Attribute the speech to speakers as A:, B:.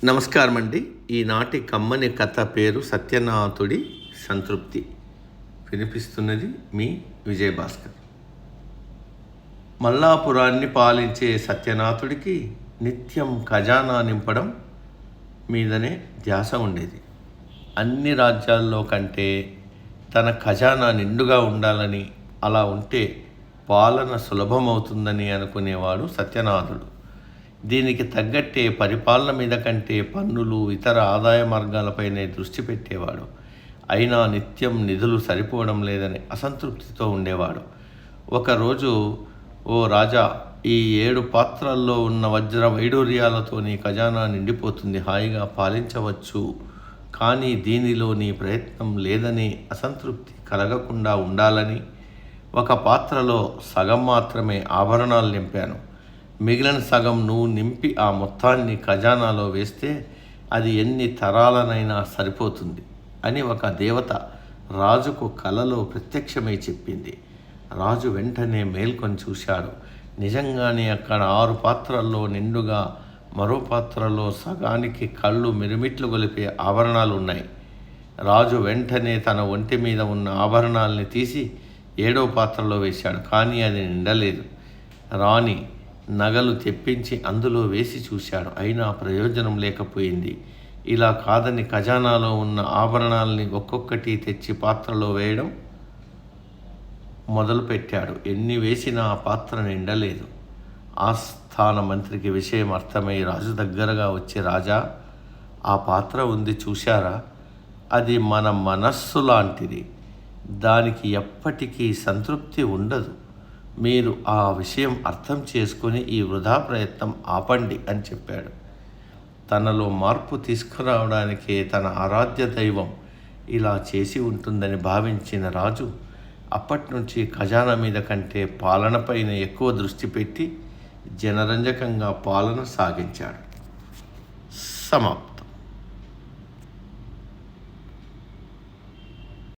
A: నమస్కారం అండి. ఈనాటి కమ్మని కథ పేరు సత్యనాథుడి సంతృప్తి. వినిపిస్తున్నది మీ విజయభాస్కర్. మల్లాపురాన్ని పాలించే సత్యనాథుడికి నిత్యం ఖజానా నింపడం మీదనే ధ్యాస ఉండేది. అన్ని రాజ్యాల్లో కంటే తన ఖజానా నిండుగా ఉండాలని, అలా ఉంటే పాలన సులభమవుతుందని అనుకునేవాడు సత్యనాథుడు. దీనికి తగ్గట్టే పరిపాలన మీద కంటే పన్నులు, ఇతర ఆదాయ మార్గాలపైనే దృష్టి పెట్టేవాడు. అయినా నిత్యం నిధులు సరిపోవడం లేదని అసంతృప్తితో ఉండేవాడు. ఒకరోజు, ఓ రాజా, ఈ 7 పాత్రల్లో ఉన్న వజ్ర వైడూర్యాలతో నీ ఖజానా నిండిపోతుంది, హాయిగా పాలించవచ్చు. కానీ దీనిలో నీ ప్రయత్నం లేదని, అసంతృప్తి కలగకుండా ఉండాలని ఒక పాత్రలో సగం మాత్రమే ఆభరణాలు నింపాను. మిగిలిన సగం నువ్వు నింపి ఆ మొత్తాన్ని ఖజానాలో వేస్తే అది ఎన్ని తరాలనైనా సరిపోతుంది అని ఒక దేవత రాజుకు కలలో ప్రత్యక్షమై చెప్పింది. రాజు వెంటనే మేల్కొని చూశాడు. నిజంగానే అక్కడ 6 పాత్రల్లో నిండుగా, మరో పాత్రలో సగానికి కళ్ళు మిరుమిట్లు గొలిపే ఆభరణాలు ఉన్నాయి. రాజు వెంటనే తన ఒంటి మీద ఉన్న ఆభరణాలని తీసి 7వ పాత్రలో వేశాడు. కానీ అది నిండలేదు. రాణి నగలు తెప్పించి అందులో వేసి చూశాడు. అయినా ప్రయోజనం లేకపోయింది. ఇలా కాదని ఖజానాలో ఉన్న ఆభరణాలని ఒక్కొక్కటి తెచ్చి పాత్రలో వేయడం మొదలుపెట్టాడు. ఎన్ని వేసినా ఆ పాత్ర నిండలేదు. ఆస్థాన మంత్రికి విషయం అర్థమై రాజు దగ్గరగా వచ్చి, రాజా, ఆ పాత్ర ఉంది చూశారా? అది మన మనస్సు లాంటిది. దానికి ఎప్పటికీ సంతృప్తి ఉండదు. మీరు ఆ విషయం అర్థం చేసుకొని ఈ వృధా ప్రయత్నం ఆపండి అని చెప్పాడు. తనలో మార్పు తీసుకురావడానికే తన ఆరాధ్య దైవం ఇలా చేసి ఉంటుందని భావించిన రాజు అప్పటి నుంచి ఖజానా మీద కంటే పాలనపైన ఎక్కువ దృష్టి పెట్టి జనరంజకంగా పాలన సాగించాడు. సమాప్తం.